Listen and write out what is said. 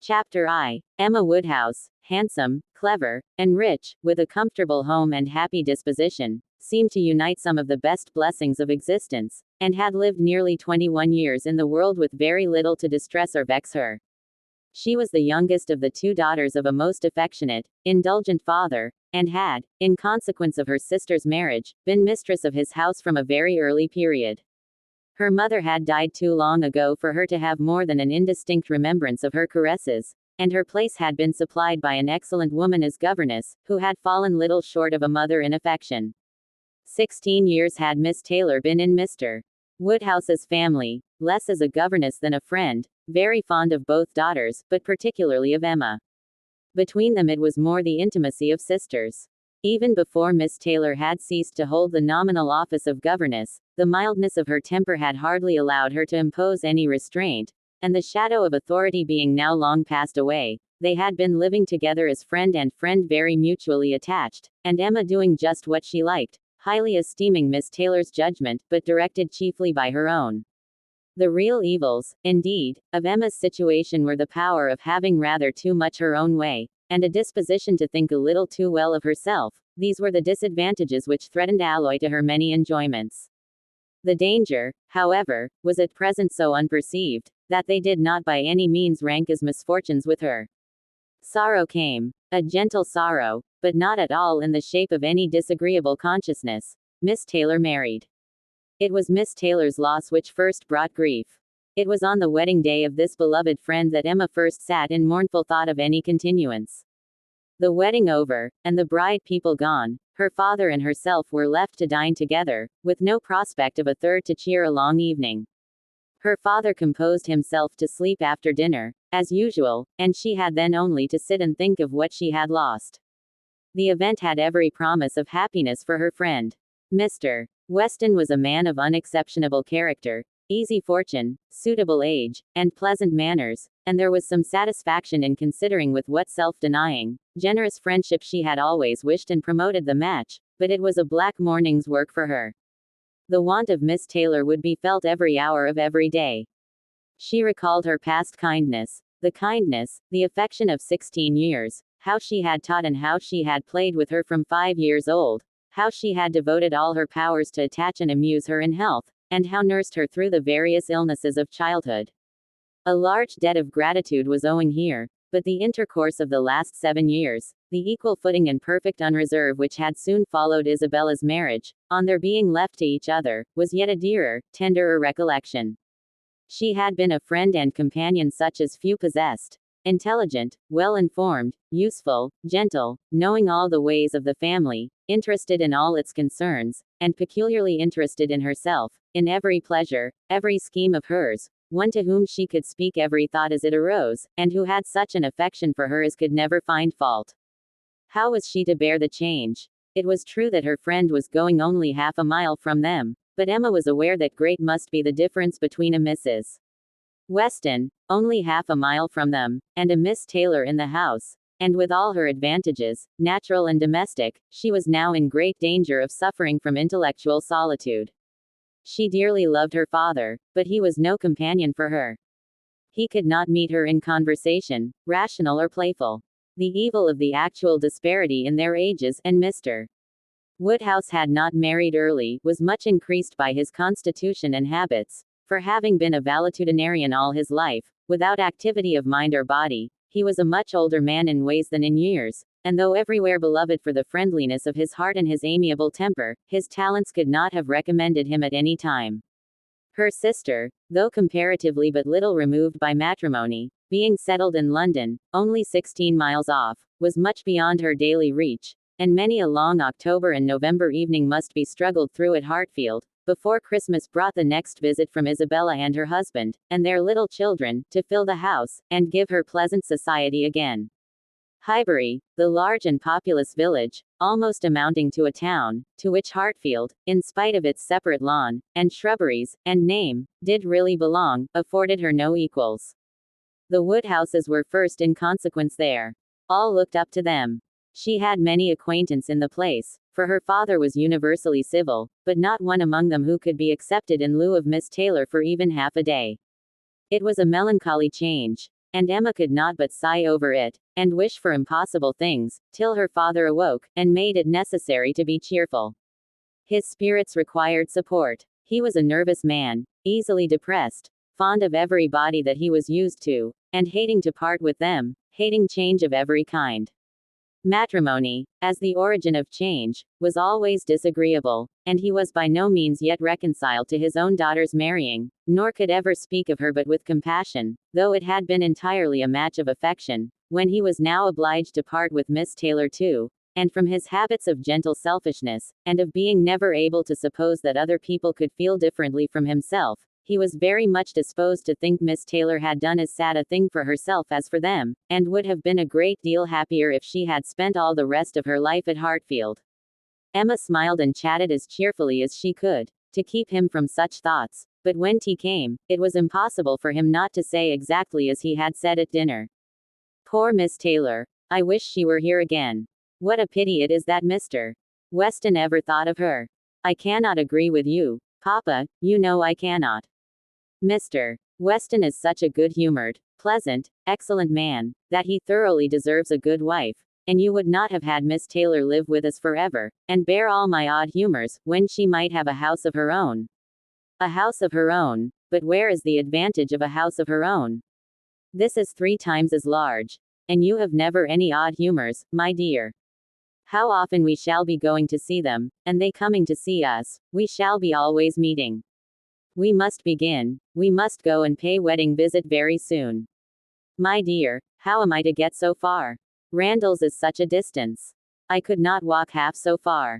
Chapter I. Emma Woodhouse, handsome, clever, and rich, with a comfortable home and happy disposition, seemed to unite some of the best blessings of existence, and had lived nearly 21 years in the world with very little to distress or vex her. She was the youngest of the two daughters of a most affectionate, indulgent father, and had, in consequence of her sister's marriage, been mistress of his house from a very early period. Her mother had died too long ago for her to have more than an indistinct remembrance of her caresses, and her place had been supplied by an excellent woman as governess, who had fallen little short of a mother in affection. 16 years had Miss Taylor been in Mr. Woodhouse's family, less as a governess than a friend, very fond of both daughters, but particularly of Emma. Between them it was more the intimacy of sisters. Even before Miss Taylor had ceased to hold the nominal office of governess, the mildness of her temper had hardly allowed her to impose any restraint, and the shadow of authority being now long passed away, they had been living together as friend and friend, very mutually attached, and Emma doing just what she liked, highly esteeming Miss Taylor's judgment, but directed chiefly by her own. The real evils, indeed, of Emma's situation were the power of having rather too much her own way, and a disposition to think a little too well of herself. These were the disadvantages which threatened alloy to her many enjoyments. The danger, however, was at present so unperceived, that they did not by any means rank as misfortunes with her. Sorrow came, a gentle sorrow, but not at all in the shape of any disagreeable consciousness. Miss Taylor married. It was Miss Taylor's loss which first brought grief. It was on the wedding day of this beloved friend that Emma first sat in mournful thought of any continuance. The wedding over, and the bride people gone, her father and herself were left to dine together, with no prospect of a third to cheer a long evening. Her father composed himself to sleep after dinner, as usual, and she had then only to sit and think of what she had lost. The event had every promise of happiness for her friend. Mr. Weston was a man of unexceptionable character, easy fortune, suitable age, and pleasant manners, and there was some satisfaction in considering with what self-denying, generous friendship she had always wished and promoted the match, but it was a black morning's work for her. The want of Miss Taylor would be felt every hour of every day. She recalled her past kindness, the affection of 16 years, how she had taught and how she had played with her from 5 years old, how she had devoted all her powers to attach and amuse her in health, and how nursed her through the various illnesses of childhood. A large debt of gratitude was owing here, but the intercourse of the last 7 years, the equal footing and perfect unreserve which had soon followed Isabella's marriage, on their being left to each other, was yet a dearer, tenderer recollection. She had been a friend and companion such as few possessed. Intelligent, well-informed, useful, gentle, knowing all the ways of the family, interested in all its concerns, and peculiarly interested in herself, in every pleasure, every scheme of hers, one to whom she could speak every thought as it arose, and who had such an affection for her as could never find fault. How was she to bear the change? It was true that her friend was going only half a mile from them, but Emma was aware that great must be the difference between a Mrs. Weston, only half a mile from them, and a Miss Taylor in the house, and with all her advantages, natural and domestic, she was now in great danger of suffering from intellectual solitude. She dearly loved her father, but he was no companion for her. He could not meet her in conversation, rational or playful. The evil of the actual disparity in their ages, and Mr. Woodhouse had not married early, was much increased by his constitution and habits, for having been a valetudinarian all his life, without activity of mind or body, he was a much older man in ways than in years, and though everywhere beloved for the friendliness of his heart and his amiable temper, his talents could not have recommended him at any time. Her sister, though comparatively but little removed by matrimony, being settled in London, only 16 miles off, was much beyond her daily reach, and many a long October and November evening must be struggled through at Hartfield, before Christmas brought the next visit from Isabella and her husband, and their little children, to fill the house, and give her pleasant society again. Highbury, the large and populous village, almost amounting to a town, to which Hartfield, in spite of its separate lawn, and shrubberies, and name, did really belong, afforded her no equals. The Woodhouses were first in consequence there. All looked up to them. She had many acquaintance in the place, for her father was universally civil, but not one among them who could be accepted in lieu of Miss Taylor for even half a day. It was a melancholy change. and Emma could not but sigh over it, and wish for impossible things, till her father awoke, and made it necessary to be cheerful. His spirits required support. He was a nervous man, easily depressed, fond of everybody that he was used to, and hating to part with them, hating change of every kind. Matrimony, as the origin of change, was always disagreeable, and he was by no means yet reconciled to his own daughter's marrying, nor could ever speak of her but with compassion, though it had been entirely a match of affection, when he was now obliged to part with Miss Taylor too, and from his habits of gentle selfishness, and of being never able to suppose that other people could feel differently from himself, he was very much disposed to think Miss Taylor had done as sad a thing for herself as for them, and would have been a great deal happier if she had spent all the rest of her life at Hartfield. Emma smiled and chatted as cheerfully as she could, to keep him from such thoughts, but when tea came, it was impossible for him not to say exactly as he had said at dinner. Poor Miss Taylor. I wish she were here again. What a pity it is that Mr. Weston ever thought of her. I cannot agree with you, Papa, you know I cannot. Mr. Weston is such a good-humored, pleasant, excellent man, that he thoroughly deserves a good wife, and you would not have had Miss Taylor live with us forever, and bear all my odd humors, when she might have a house of her own. A house of her own, but where is the advantage of a house of her own? This is 3 times as large, and you have never any odd humors, my dear. How often we shall be going to see them, and they coming to see us, we shall be always meeting. We must begin, we must go and pay wedding visit very soon. My dear, how am I to get so far? Randalls is such a distance. I could not walk half so far.